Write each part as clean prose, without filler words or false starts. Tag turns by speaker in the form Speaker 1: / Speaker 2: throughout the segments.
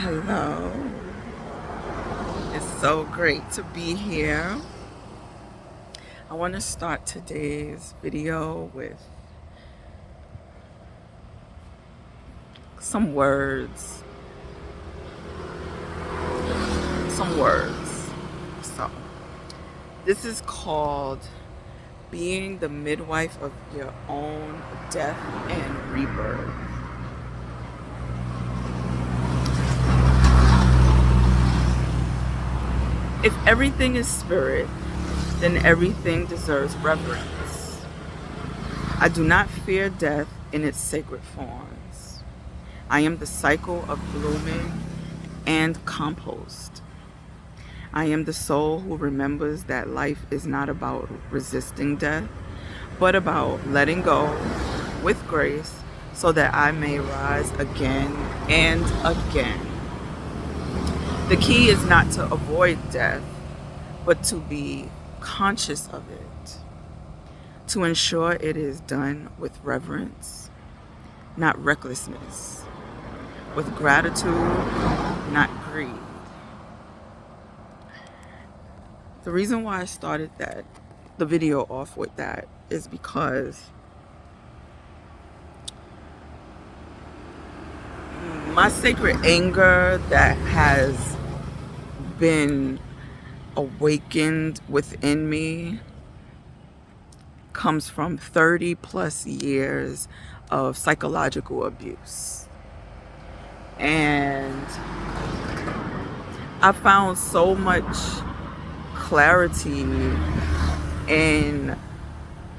Speaker 1: Hello. It's so great to be here. I want to start today's video with some words. So, this is called being the midwife of your own death and rebirth. If everything is spirit, then everything deserves reverence. I do not fear death in its sacred forms. I am the cycle of blooming and compost. I am the soul who remembers that life is not about resisting death, but about letting go with grace so that I may rise again and again. The key is not to avoid death, but to be conscious of it, to ensure it is done with reverence, not recklessness, with gratitude, not greed. The reason why I started the video off with that is because my sacred anger that has been awakened within me comes from 30 plus years of psychological abuse. And I found so much clarity in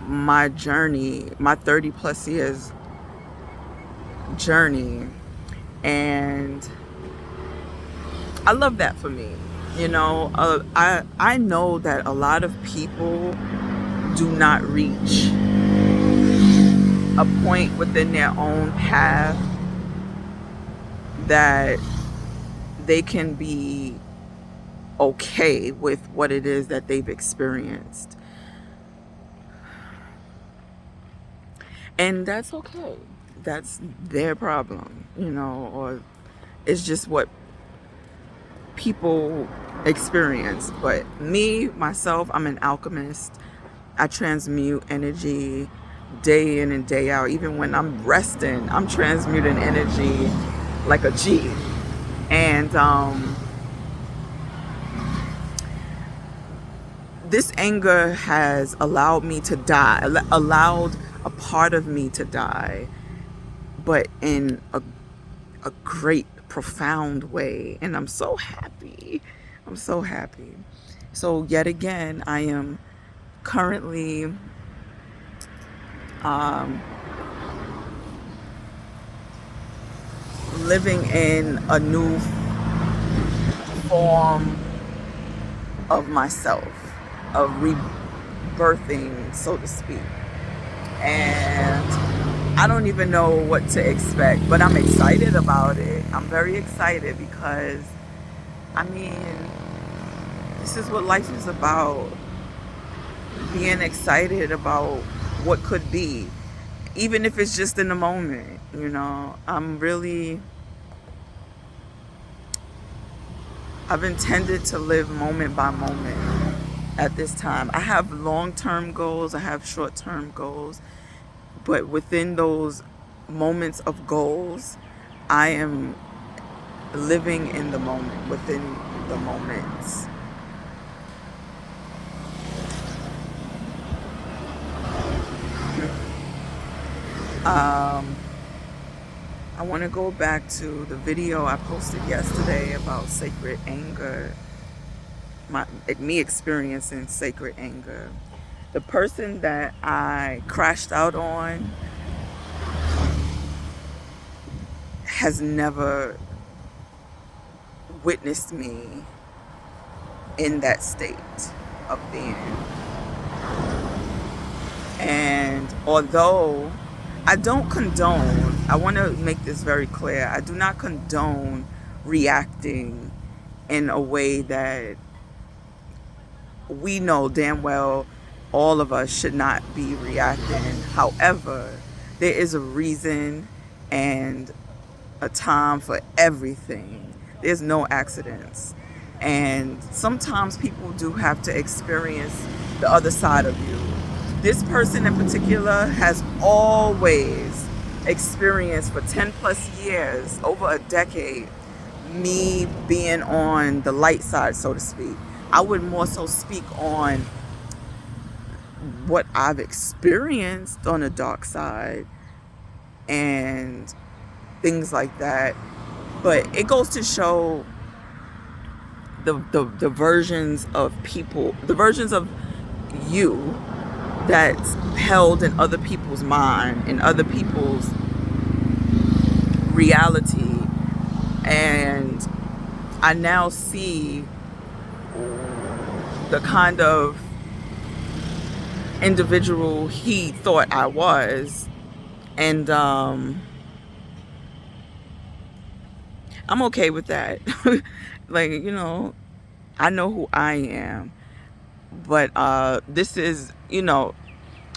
Speaker 1: my journey, my 30 plus years journey, and I love that for me. I know that a lot of people do not reach a point within their own path that they can be okay with what it is that they've experienced. And that's okay. That's their problem, or it's just what people experience. But me, myself, I'm an alchemist. I transmute energy day in and day out. Even when I'm resting, I'm transmuting energy like a G. And this anger has allowed me to die, allowed a part of me to die, but in a great, profound way. And I'm so happy. I'm so happy. So yet again, I am currently living in a new form of myself, of rebirthing, so to speak. And I don't even know what to expect, but I'm excited about it. I'm very excited because, this is what life is about. Being excited about what could be, even if it's just in the moment. I've intended to live moment by moment at this time. I have long-term goals, I have short-term goals, but within those moments of goals, I am living in the moment, within the moments. I want to go back to the video I posted yesterday about sacred anger, me experiencing sacred anger. The person that I crashed out on has never witnessed me in that state of being. And although I don't condone, I want to make this very clear, I do not condone reacting in a way that we know damn well all of us should not be reacting. However, there is a reason and a time for everything. There's no accidents. And sometimes people do have to experience the other side of you. This person in particular has always experienced for 10 plus years, over a decade, me being on the light side, so to speak. I would more so speak on what I've experienced on the dark side and things like that. But it goes to show the versions of people, the versions of you that's held in other people's mind, in other people's reality. And I now see the kind of individual he thought I was. And I'm okay with that. Like, you know, I know who I am. But this is, you know,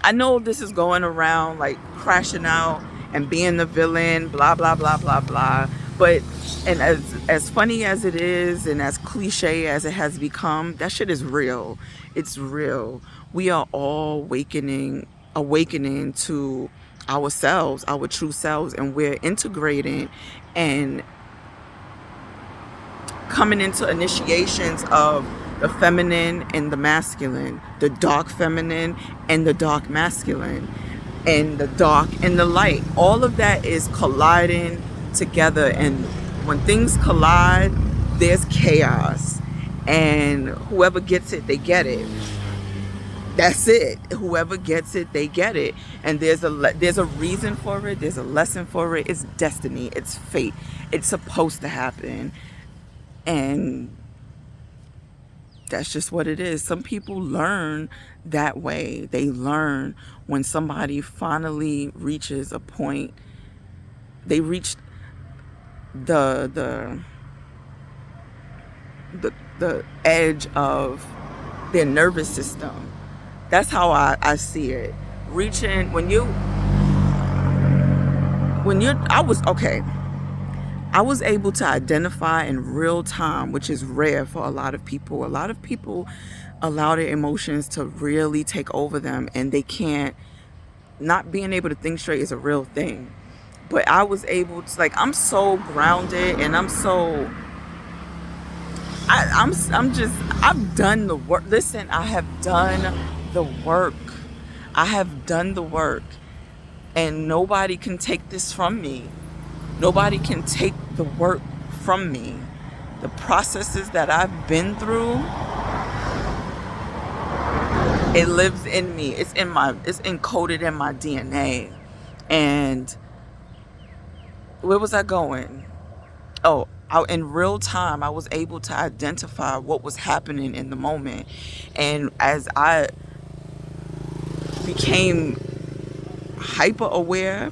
Speaker 1: I know this is going around like crashing out and being the villain, blah, blah, blah, blah, blah. But, and as funny as it is and as cliche as it has become, that shit is real. It's real. We are all awakening to ourselves, our true selves, and we're integrating and coming into initiations of the feminine and the masculine, the dark feminine and the dark masculine, and the dark and the light. All of that is colliding together, and when things collide, there's chaos, and whoever gets it, they get it. That's it. Whoever gets it, they get it. And there's a reason for it. There's a lesson for it. It's destiny. It's fate. It's supposed to happen. And that's just what it is. Some people learn that way. They learn when somebody finally reaches a point. They reach the edge of their nervous system. That's how I see it. Reaching I was able to identify in real time, which is rare for a lot of people. A lot of people allow their emotions to really take over them, and they can't. Not being able to think straight is a real thing. But I was able to, like, I'm so grounded, and I'm so, I've done the work. Listen, I have done the work. I have done the work, and nobody can take this from me. Nobody can take the work from me. The processes that I've been through, it lives in me. It's encoded in my DNA. And where was I going? Oh, in real time, I was able to identify what was happening in the moment. And as I became hyper aware,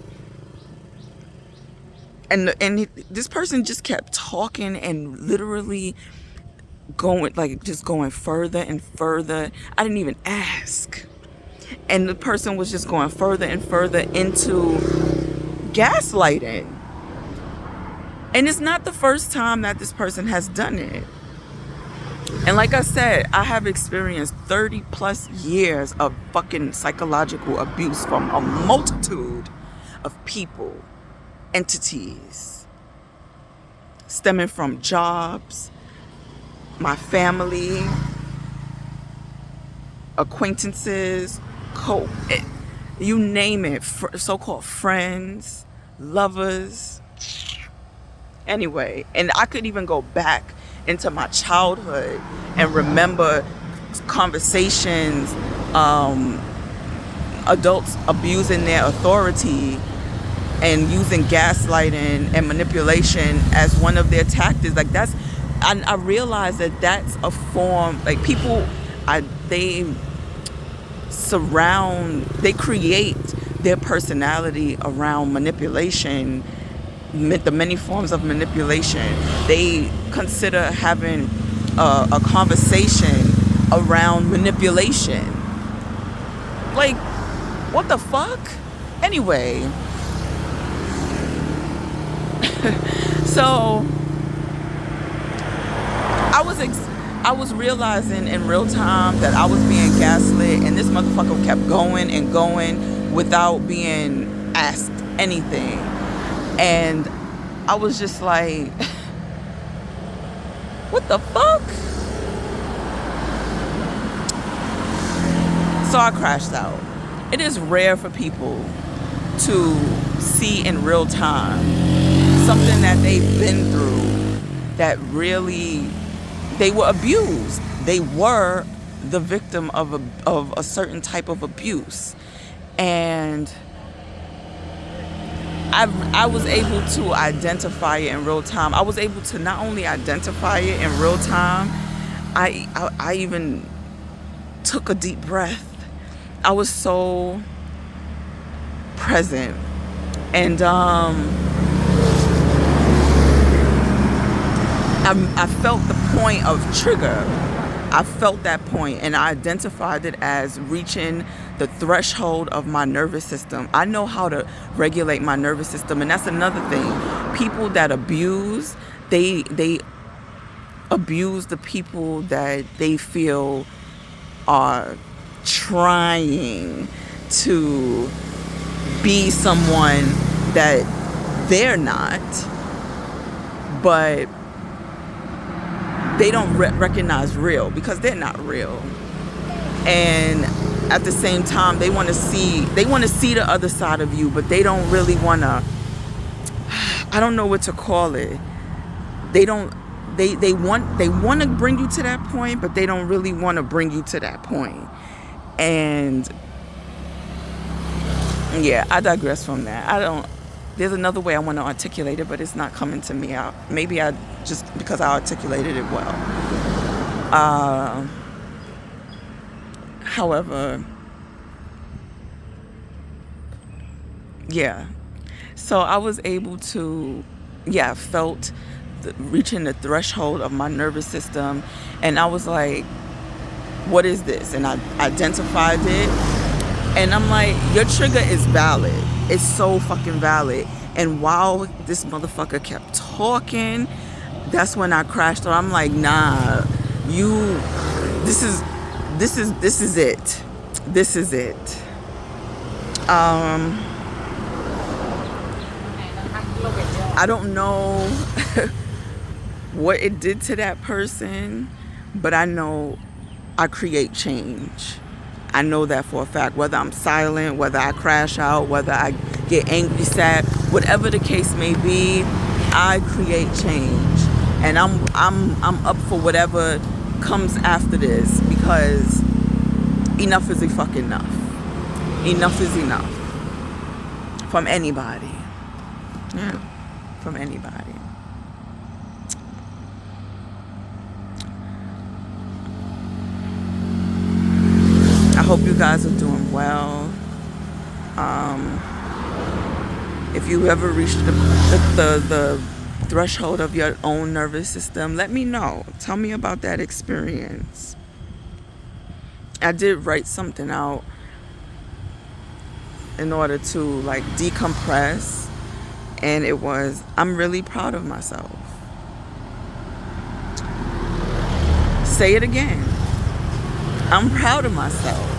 Speaker 1: and this person just kept talking and literally going further and further. I didn't even ask. And the person was just going further and further into gaslighting. And it's not the first time that this person has done it. And like I said, I have experienced 30 plus years of fucking psychological abuse from a multitude of people, entities, stemming from jobs, my family, acquaintances, you name it, so-called friends, lovers. Anyway, and I could even go back into my childhood and remember conversations, adults abusing their authority and using gaslighting and manipulation as one of their tactics. Like, that's, I realize that that's a form, like, people, they create their personality around manipulation, the many forms of manipulation. They consider having a conversation around manipulation. Like, what the fuck? Anyway, so I was realizing in real time that I was being gaslit, and this motherfucker kept going and going without being asked anything. And I was just like, what the fuck? So I crashed out. It is rare for people to see in real time something that they've been through, that really, they were abused. They were the victim of a certain type of abuse. And I was able to identify it in real time. I was able to not only identify it in real time, I even took a deep breath. I was so present. And I felt the point of trigger. I felt that point, and I identified it as reaching the threshold of my nervous system. I know how to regulate my nervous system, and that's another thing. People that abuse, they abuse the people that they feel are trying to be someone that they're not, but they don't recognize real, because they're not real. And at the same time, they want to see the other side of you, but they don't really want to, I don't know what to call it. They want to bring you to that point, but they don't really want to bring you to that point. And yeah, I digress from that. There's another way I want to articulate it, but it's not coming to me out. Maybe I just, because I articulated it well. However, yeah. So I was able to, felt reaching the threshold of my nervous system. And I was like, what is this? And I identified it. And I'm like, your trigger is valid. It's so fucking valid. And while this motherfucker kept talking, that's when I crashed out. I'm like, nah, this is it. This is it. I don't know what it did to that person, but I know I create change. I know that for a fact. Whether I'm silent, whether I crash out, whether I get angry, sad, whatever the case may be, I create change. And I'm up for whatever comes after this, because enough is fucking enough. Enough is enough. From anybody. Yeah. From anybody. I hope you guys are doing well. If you ever reached the threshold of your own nervous system, let me know. Tell me about that experience. I did write something out in order to like decompress, and it was, I'm really proud of myself. Say it again. I'm proud of myself.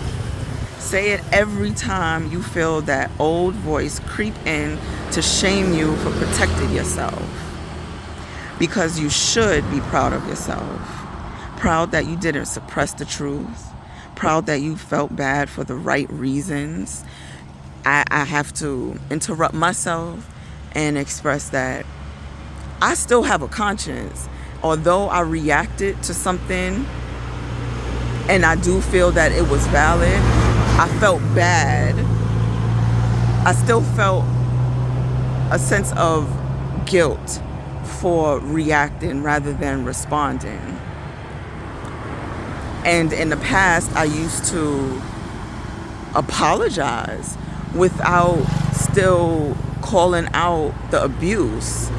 Speaker 1: Say it every time you feel that old voice creep in to shame you for protecting yourself. Because you should be proud of yourself. Proud that you didn't suppress the truth. Proud that you felt bad for the right reasons. I have to interrupt myself and express that I still have a conscience. Although I reacted to something and I do feel that it was valid, I felt bad. I still felt a sense of guilt for reacting rather than responding. And in the past, I used to apologize without still calling out the abuse.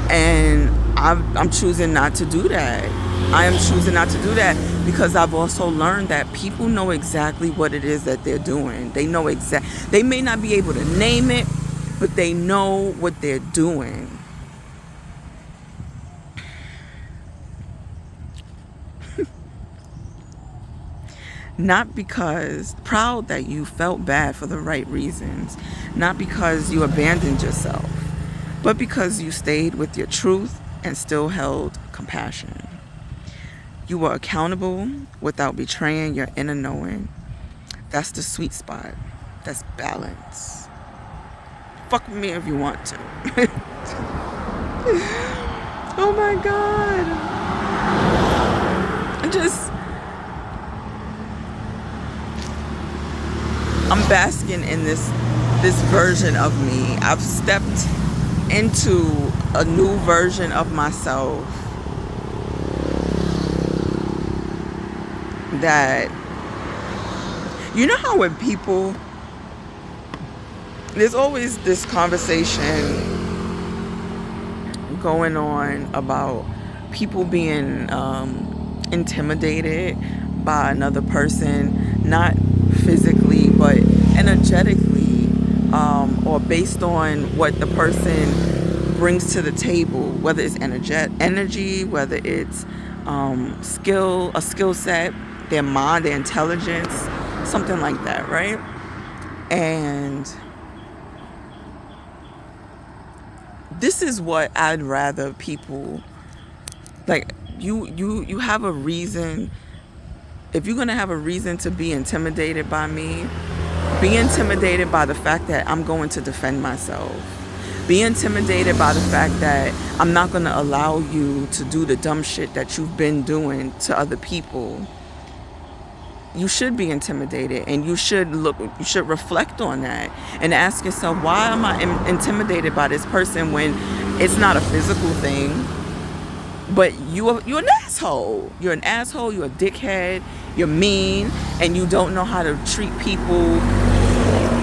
Speaker 1: And I'm choosing not to do that. I am choosing not to do that because I've also learned that people know exactly what it is that they're doing. They know they may not be able to name it, but they know what they're doing. Not because, proud that you felt bad for the right reasons. Not because you abandoned yourself, but because you stayed with your truth and still held compassion. You were accountable without betraying your inner knowing. That's the sweet spot. That's balance. Fuck with me if you want to. Oh my God. I'm basking in this version of me. I've stepped into a new version of myself that, you know how when people, there's always this conversation going on about people being intimidated by another person, not physically but energetically, or based on what the person brings to the table, whether it's energy, whether it's a skill set, their mind, their intelligence, something like that, right? And this is what I'd rather people, like, you have a reason. If you're gonna have a reason to be intimidated by me, be intimidated by the fact that I'm going to defend myself. Be intimidated by the fact that I'm not gonna allow you to do the dumb shit that you've been doing to other people. You should be intimidated, and you should reflect on that and ask yourself, why am I intimidated by this person when it's not a physical thing? But you're an asshole. You're an asshole. You're a dickhead. You're mean, and you don't know how to treat people.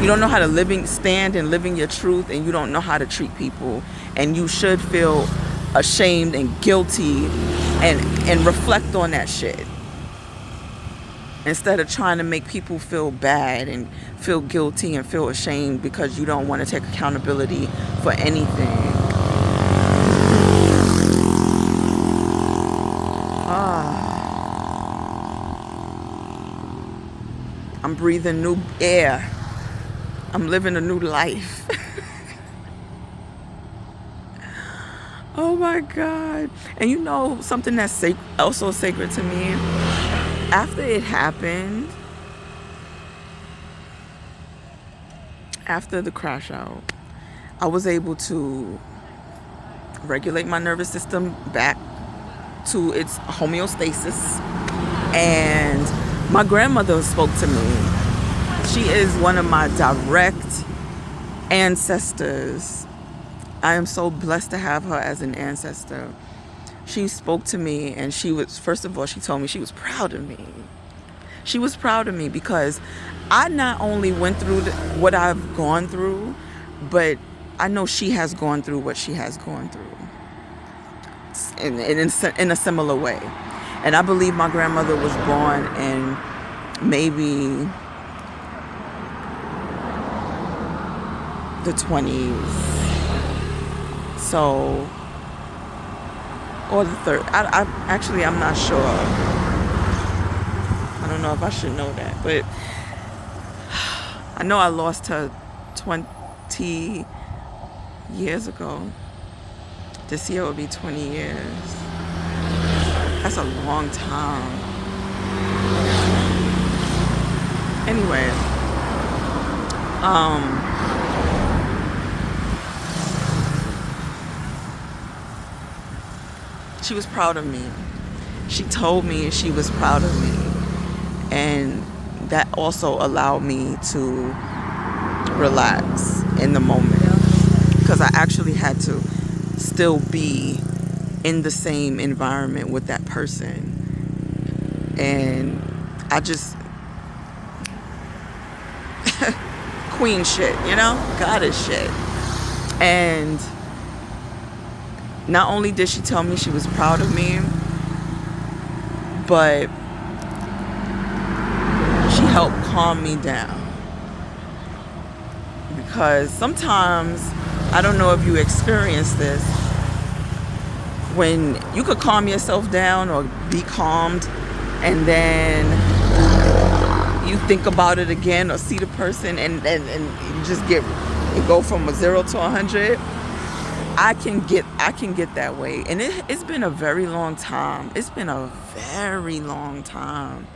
Speaker 1: You don't know how to stand and live in your truth, and you don't know how to treat people. And you should feel ashamed and guilty, and reflect on that shit, instead of trying to make people feel bad and feel guilty and feel ashamed because you don't want to take accountability for anything. I'm breathing new air. I'm living a new life. Oh my God. And you know something that's also sacred to me? After it happened, after the crash out, I was able to regulate my nervous system back to its homeostasis. And my grandmother spoke to me. She is one of my direct ancestors. I am so blessed to have her as an ancestor. She spoke to me, and first of all, she told me she was proud of me. She was proud of me because I not only went through what I've gone through, but I know she has gone through what she has gone through in a similar way. And I believe my grandmother was born in maybe the 20s. So, or the third. I'm not sure. I don't know if I should know that, but I know I lost her 20 years ago. This year will be 20 years. That's a long time. Anyway, she was proud of me. She told me she was proud of me. And that also allowed me to relax in the moment. Because I actually had to still be in the same environment with that person. And I just... queen shit, you know? Goddess shit. And not only did she tell me she was proud of me, but she helped calm me down. Because sometimes, I don't know if you experience this, when you could calm yourself down or be calmed, and then you think about it again or see the person and you just go from a 0 to 100. I can get that way. And it's been a very long time. It's been a very long time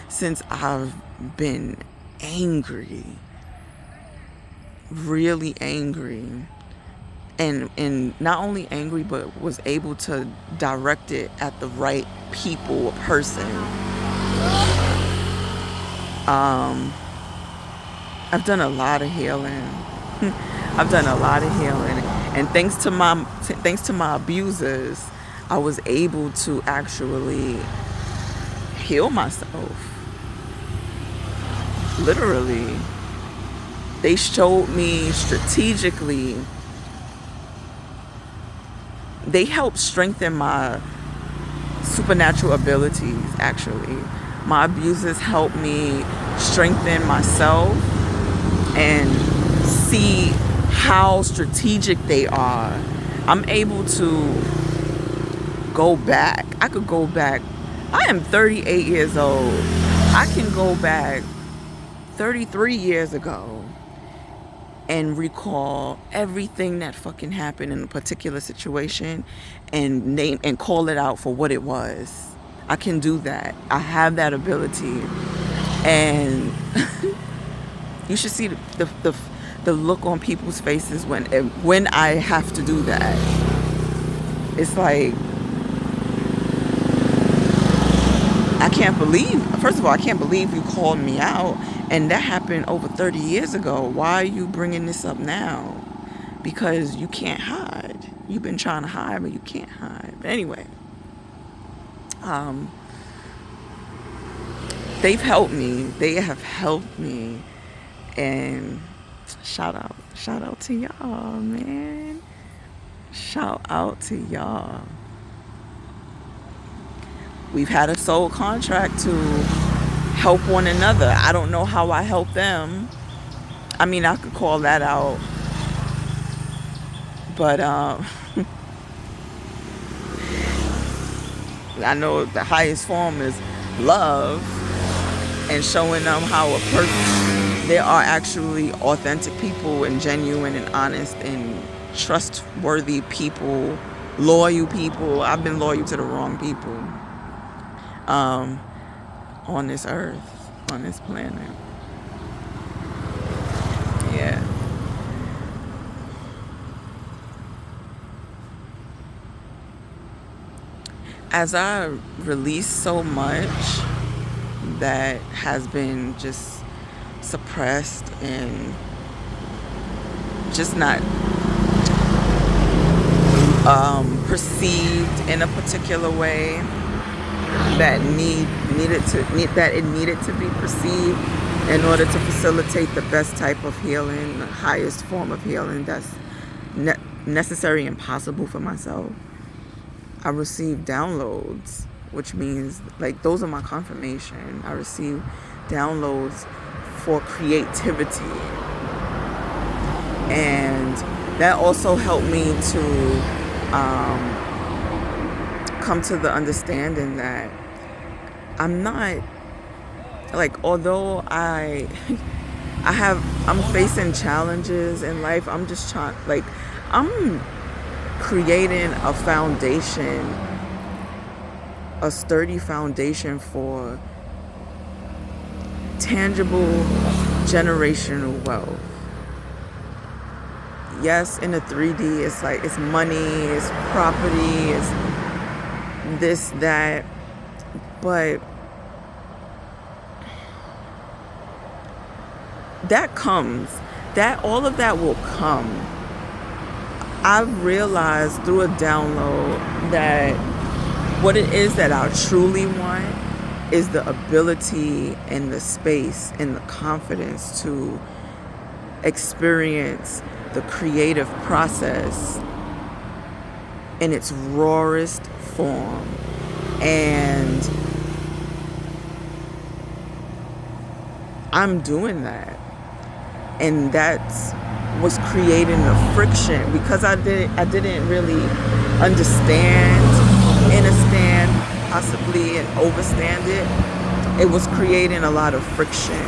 Speaker 1: since I've been angry. Really angry. And not only angry, but was able to direct it at the right people or person. I've done a lot of healing. I've done a lot of healing. And thanks to my abusers, I was able to actually heal myself. Literally. They showed me strategically. They helped strengthen my supernatural abilities, actually. My abusers helped me strengthen myself and see how strategic they are. I'm able to go back. I could go back. I am 38 years old. I can go back 33 years ago and recall everything that fucking happened in a particular situation and call it out for what it was. I can do that. I have that ability. And you should see the look on people's faces when I have to do that. It's like, first of all, I can't believe you called me out. And that happened over 30 years ago. Why are you bringing this up now? Because you can't hide. You've been trying to hide, but you can't hide. But anyway, they've helped me. They have helped me. And shout out to y'all, man. Shout out to y'all. We've had a soul contract to help one another. I don't know how I help them. I mean, I could call that out. But I know the highest form is love and showing them how there are actually authentic people and genuine and honest and trustworthy people, loyal people. I've been loyal to the wrong people on this earth, on this planet. Yeah. As I release so much that has been just suppressed and just not perceived in a particular way that it needed to be perceived in order to facilitate the best type of healing, the highest form of healing that's necessary and possible for myself. I received downloads, which means like those are my confirmation. I received downloads for creativity, and that also helped me to come to the understanding that I'm not like, although I'm facing challenges in life, I'm just I'm creating a foundation, a sturdy foundation for tangible generational wealth. Yes, in the 3D, it's like, it's money, it's property, it's this, that, but that comes, all of that will come. I've realized through a download that what it is that I truly want is the ability and the space and the confidence to experience the creative process in its rawest form. And I'm doing that. And that's what's creating the friction, because I didn't really understand, possibly, and overstand it. it was creating a lot of friction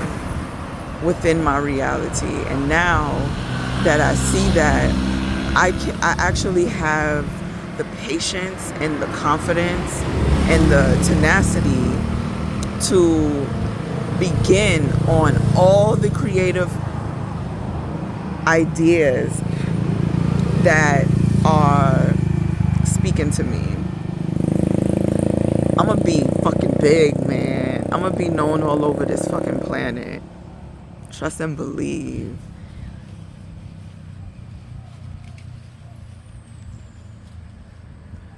Speaker 1: within my reality. And now that I see that, I actually have the patience and the confidence and the tenacity to begin on all the creative ideas that are speaking to me. I'm gonna be fucking big, man. I'm gonna be known all over this fucking planet. Trust and believe.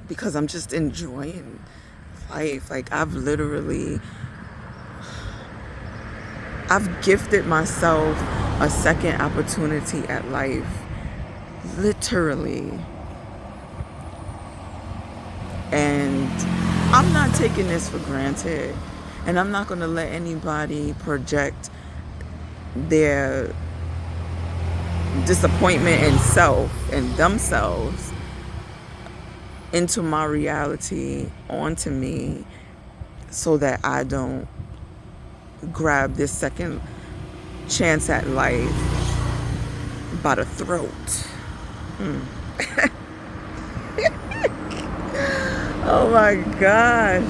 Speaker 1: Because I'm just enjoying life. Like, I've gifted myself a second opportunity at life. Literally. And I'm not taking this for granted. And I'm not going to let anybody project their disappointment in self and themselves into my reality, onto me, so that I don't grab this second chance at life by the throat. Oh my gosh.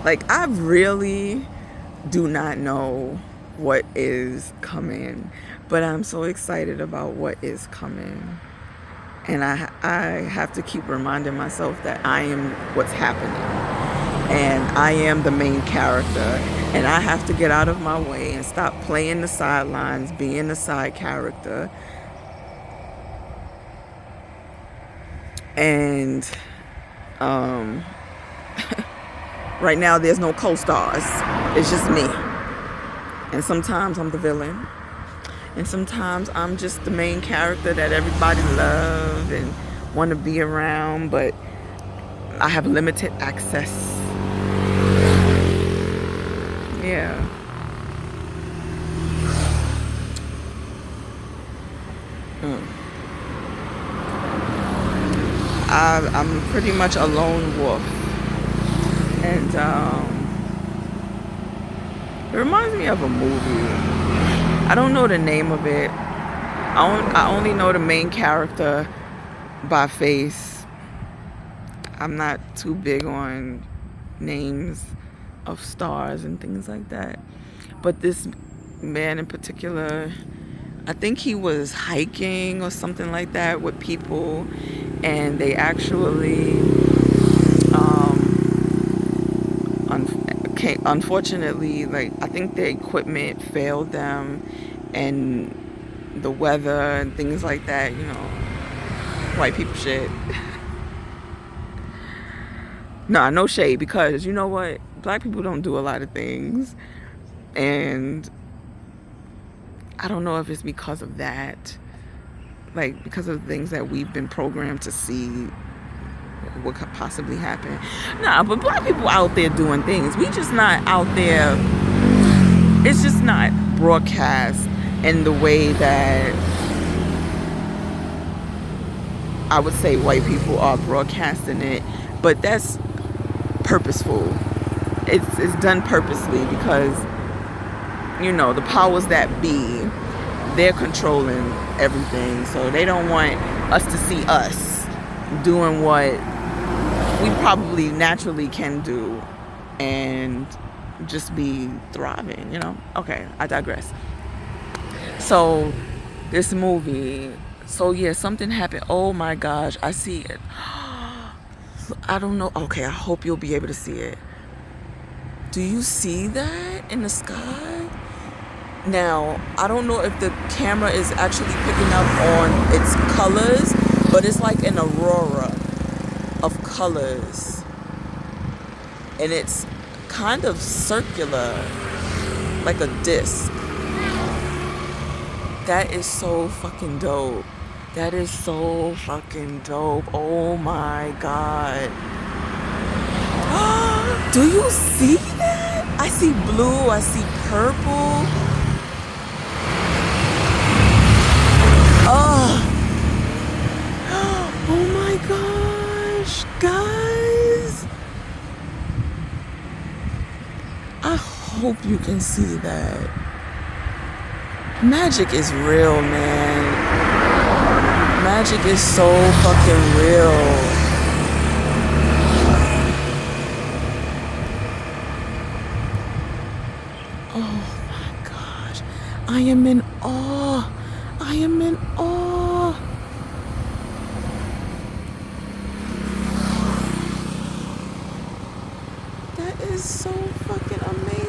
Speaker 1: Like, I really do not know what is coming, but I'm so excited about what is coming. And I have to keep reminding myself that I am what's happening. And I am the main character. And I have to get out of my way and stop playing the sidelines, being the side character. And right now there's no co-stars. It's just me. And sometimes I'm the villain. And sometimes I'm just the main character that everybody loves and want to be around, but I have limited access. Yeah. I'm pretty much a lone wolf. And it reminds me of a movie. I don't know the name of it. I only know the main character by face. I'm not too big on names of stars and things like that. But this man in particular, I think he was hiking or something like that with people, and they actually unfortunately, like, I think their equipment failed them, and the weather and things like that, you know, white people shit. Nah, no shade, because you know what? Black people don't do a lot of things. And I don't know if it's because of that. Like, because of the things that we've been programmed to see what could possibly happen. Nah, but black people out there doing things. We just not out there. It's just not broadcast in the way that I would say white people are broadcasting it. But that's purposeful. It's done purposely because, you know, the powers that be, they're controlling everything. So they don't want us to see us doing what we probably naturally can do and just be thriving, you know? Okay, I digress. So this movie, so yeah, something happened. Oh my gosh, I see it. I don't know. Okay, I hope you'll be able to see it. Do you see that in the sky? Now, I don't know if the camera is actually picking up on its colors, but it's like an aurora of colors. And it's kind of circular, like a disc. That is so fucking dope. That is so fucking dope. Oh my God. Do you see that? I see blue, I see purple. Oh my God. hope you can see that. Magic is real, man. Magic is so fucking real. Oh my gosh. I am in awe. I am in awe. That is so fucking amazing.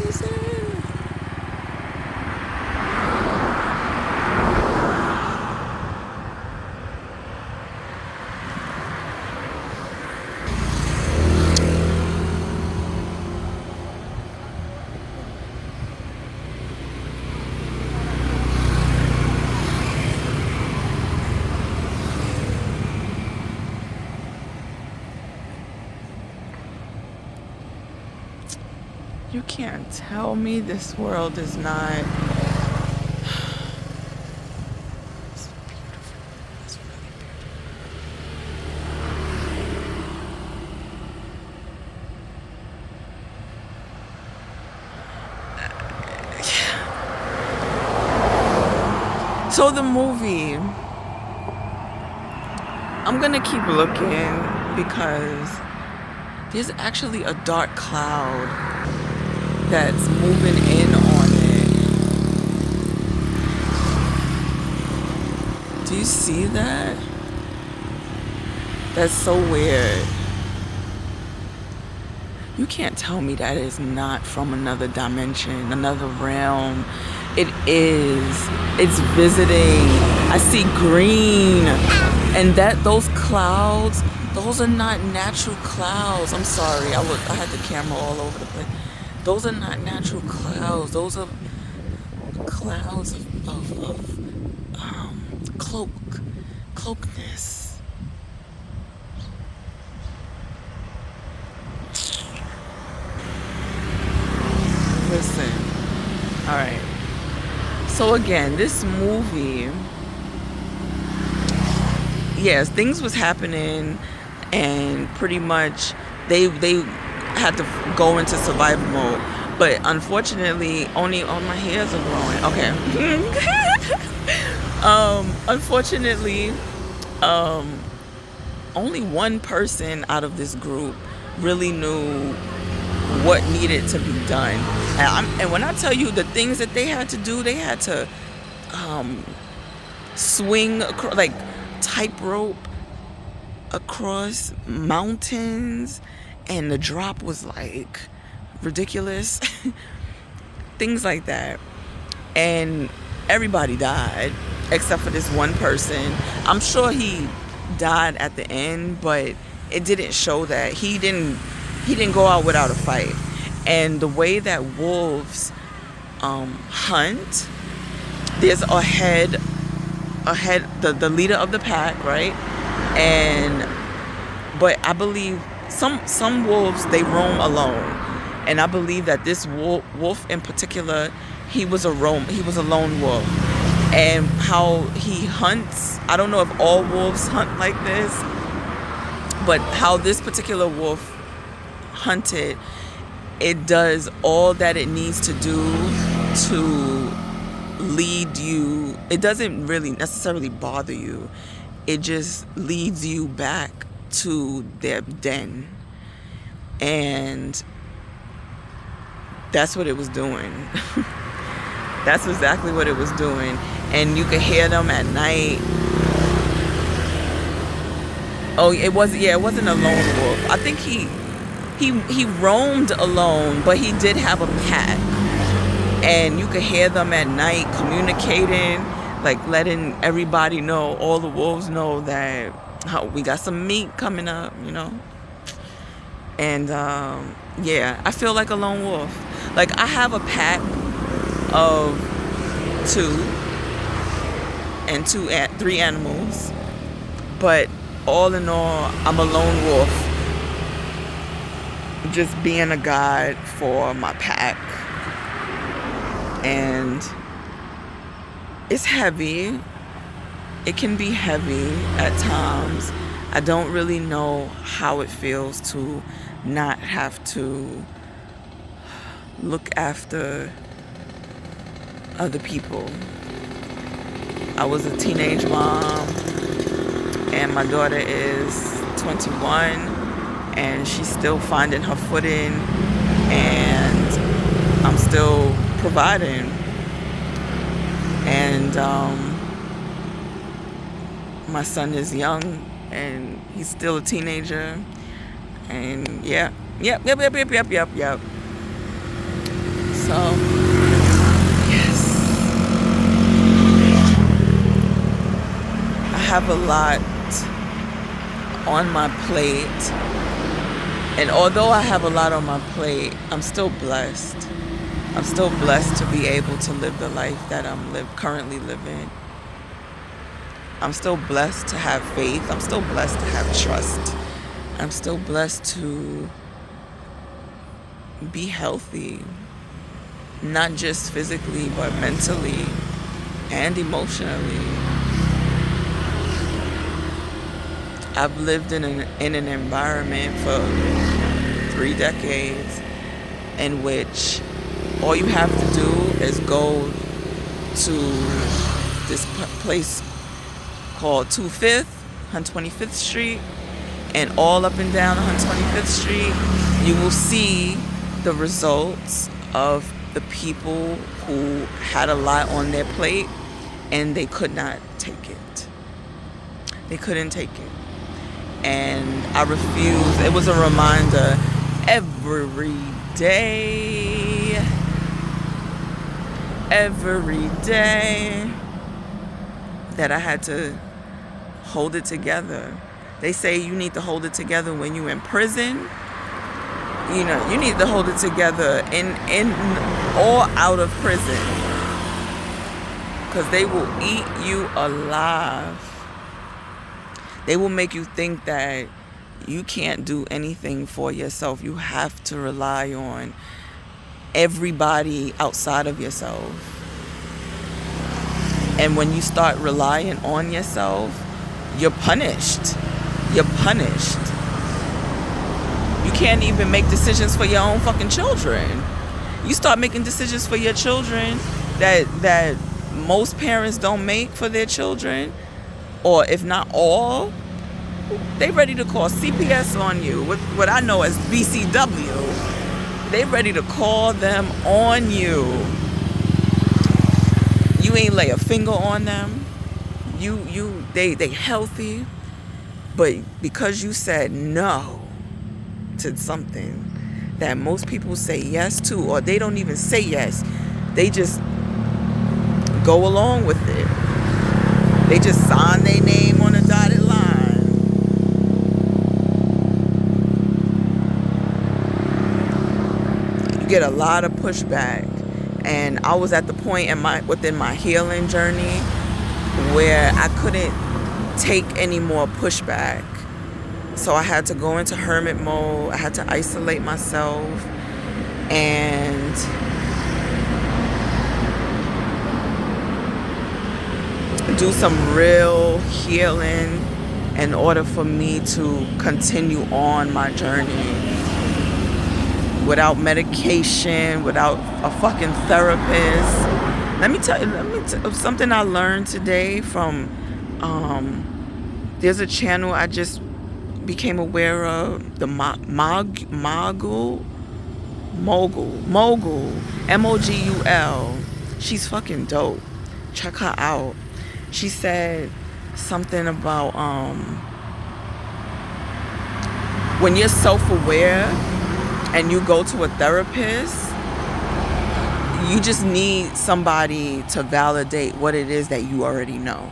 Speaker 1: You can't tell me this world is not. It's beautiful. It's really beautiful. So the movie, I'm gonna keep looking because there's actually a dark cloud that's moving in on it. Do you see that? That's so weird. You can't tell me that is not from another dimension, another realm. It is. It's visiting. I see green. And those clouds, those are not natural clouds. I'm sorry. I had the camera all over the place. Those are not natural clouds. Those are clouds of cloakness. Listen. All right. So again, this movie, yes, things was happening, and pretty much they had to go into survival mode, but unfortunately only on my hairs are growing. Okay. Unfortunately, only one person out of this group really knew what needed to be done, and when I tell you the things that they had to do, they had to swing across, like tightrope across mountains, and the drop was like ridiculous. Things like that. And everybody died except for this one person. I'm sure he died at the end, but it didn't show that. He didn't go out without a fight. And the way that wolves hunt, there's a head, the leader of the pack, right? But I believe some wolves, they roam alone, and I believe that this wolf in particular, he was a lone wolf. And how he hunts, I don't know if all wolves hunt like this, but how this particular wolf hunted, it does all that it needs to do to lead you. It doesn't really necessarily bother you. It just leads you back to their den. And that's what it was doing. That's exactly what it was doing. And you could hear them at night. Oh, it wasn't a lone wolf. I think he roamed alone, but he did have a pack. And you could hear them at night communicating, like letting everybody know, all the wolves know that we got some meat coming up, you know. And yeah, I feel like a lone wolf. Like I have a pack of 3 animals, but all in all, I'm a lone wolf, just being a guide for my pack. And it's heavy. It can be heavy at times. I don't really know how it feels to not have to look after other people. I was a teenage mom, and my daughter is 21, and she's still finding her footing, and I'm still providing. And my son is young, and he's still a teenager. And yep. So, yes. I have a lot on my plate. And although I have a lot on my plate, I'm still blessed. I'm still blessed to be able to live the life that I'm currently living. I'm still blessed to have faith. I'm still blessed to have trust. I'm still blessed to be healthy, not just physically, but mentally and emotionally. I've lived in an environment for 3 decades in which all you have to do is go to this place called 125th Street, and all up and down 125th Street, you will see the results of the people who had a lot on their plate and they could not take it. They couldn't take it. And I refused. It was a reminder every day that I had to hold it together. They say you need to hold it together when you're in prison. You know, you need to hold it together in or out of prison, because they will eat you alive. They will make you think that you can't do anything for yourself. You have to rely on everybody outside of yourself. And when you start relying on yourself, you're punished. You're punished. You can't even make decisions for your own fucking children. You start making decisions for your children that most parents don't make for their children, or if not all, they ready to call CPS on you. What I know as BCW. They ready to call them on you. You ain't lay a finger on them. They healthy, but because you said no to something that most people say yes to, or they don't even say yes, they just go along with it. They just sign their name on a dotted line. You get a lot of pushback. And I was at the point within my healing journey where I couldn't take any more pushback. So I had to go into hermit mode. I had to isolate myself and do some real healing in order for me to continue on my journey without medication, without a fucking therapist. Let me tell you something I learned today from there's a channel I just became aware of, the Mogul, Mogul. She's fucking dope. Check her out. She said something about when you're self-aware and you go to a therapist, you just need somebody to validate what it is that you already know.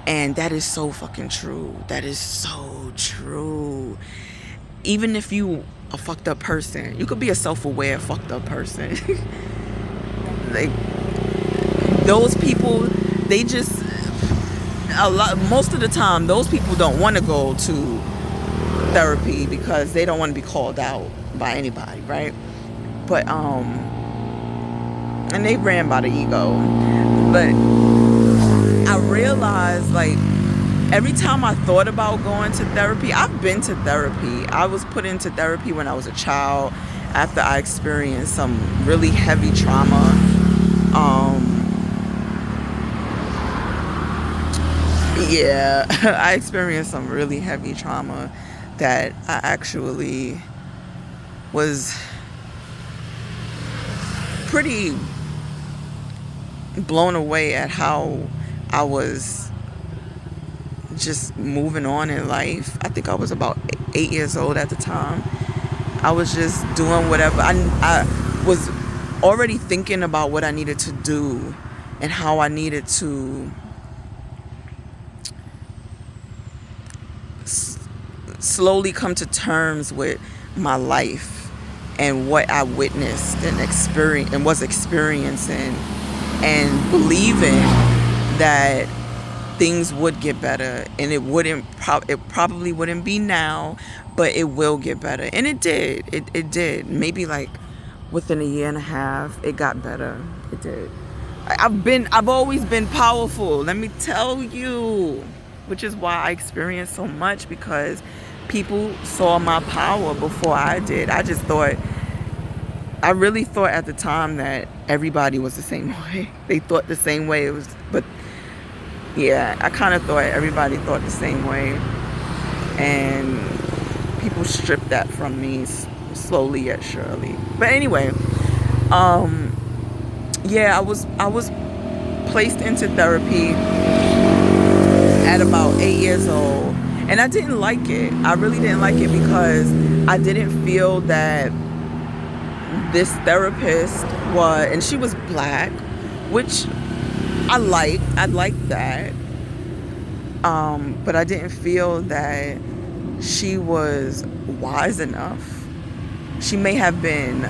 Speaker 1: And that is so fucking true. That is so true. Even if you a fucked up person, you could be a self-aware fucked up person. Like, those people, they just, most of the time, those people don't want to go to therapy because they don't want to be called out by anybody, right? But and they ran by the ego. But I realized, like, every time I thought about going to therapy, I've been to therapy. I was put into therapy when I was a child. after I experienced some really heavy trauma. Yeah, I experienced some really heavy trauma that I actually was pretty blown away at how I was just moving on in life. I think I was about 8 years old at the time. I was just doing whatever. I was already thinking about what I needed to do and how I needed to slowly come to terms with my life and what I witnessed and was experiencing, and believing that things would get better, and it probably wouldn't be now, but it will get better. And it did. It did. Maybe like within a year and a half, it got better. It did. I've always been powerful, let me tell you, which is why I experienced so much, because people saw my power before I did. I really thought at the time that everybody was the same way. They thought the same way. But yeah, I kind of thought everybody thought the same way, and people stripped that from me slowly yet surely. But anyway, yeah, I was placed into therapy at about 8 years old, and I didn't like it. I really didn't like it because I didn't feel that this therapist and she was black, which I liked that, but I didn't feel that she was wise enough. She may have been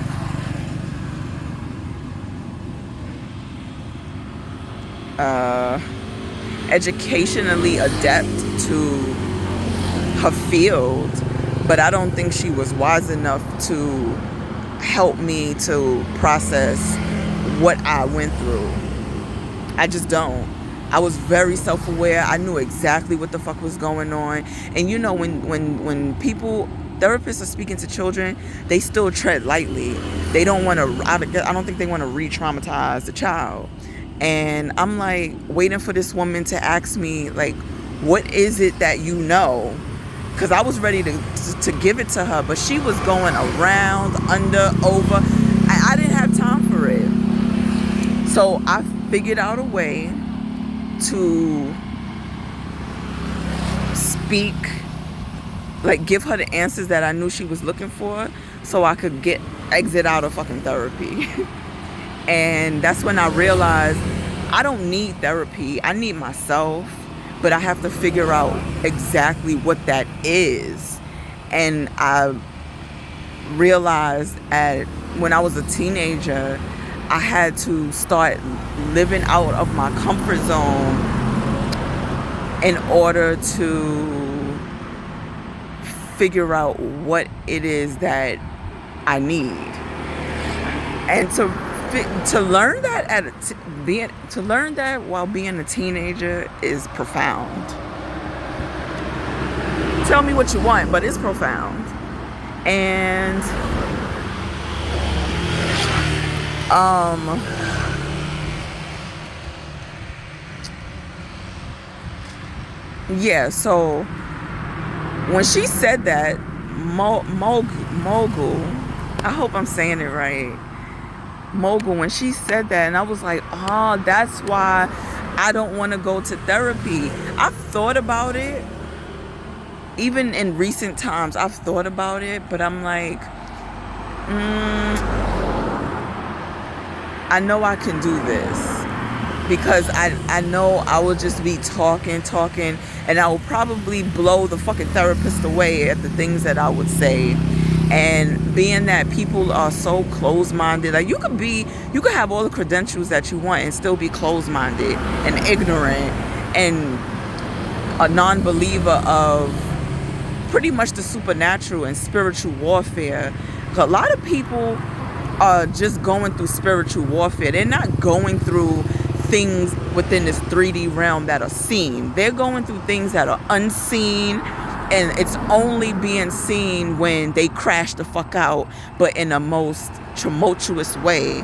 Speaker 1: educationally adept to her field, but I don't think she was wise enough to help me to process what I went through. I just don't. I was very self-aware. I knew exactly what the fuck was going on. And you know, when therapists are speaking to children, they still tread lightly. They don't want to, I don't think they want to re-traumatize the child. And I'm like waiting for this woman to ask me, like, what is it that you know? Because I was ready to give it to her, but she was going around, under, over. I didn't have time for it. So I figured out a way to speak, like give her the answers that I knew she was looking for, so I could exit out of fucking therapy. And that's when I realized I don't need therapy. I need myself, but I have to figure out exactly what that is. And I realized when I was a teenager, I had to start living out of my comfort zone in order to figure out what it is that I need. And to learn that while being a teenager is profound. Tell me what you want, but it's profound. And yeah, so when she said that, Mogul, I hope I'm saying it right, Mogul, when she said that, and I was like, oh, that's why I don't want to go to therapy. I've thought about it. Even in recent times, I've thought about it, but I'm like, I know I can do this, because I know I will just be talking, and I will probably blow the fucking therapist away at the things that I would say. And being that people are so closed-minded, like you could have all the credentials that you want and still be closed-minded and ignorant and a non-believer of pretty much the supernatural and spiritual warfare. A lot of people are just going through spiritual warfare. They're not going through things within this 3D realm that are seen. They're going through things that are unseen, And it's only being seen when they crash the fuck out, but in a most tumultuous way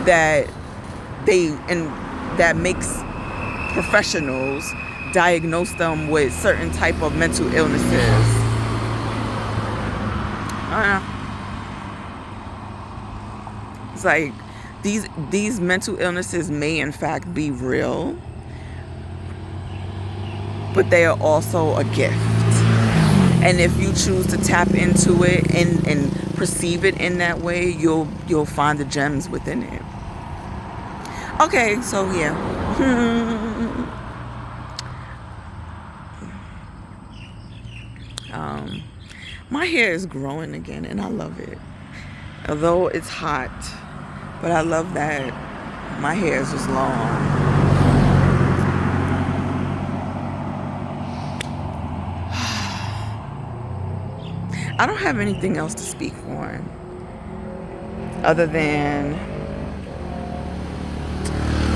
Speaker 1: that that makes professionals diagnose them with certain type of mental illnesses. It's like these mental illnesses may in fact be real, but they are also a gift. And if you choose to tap into it and perceive it in that way, you'll find the gems within it. Okay, so yeah. My hair is growing again and I love it. Although it's hot, but I love that my hair is just long. I don't have anything else to speak on other than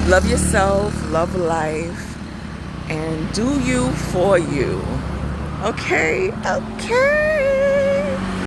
Speaker 1: love yourself, love life, and do you for you. Okay? Okay.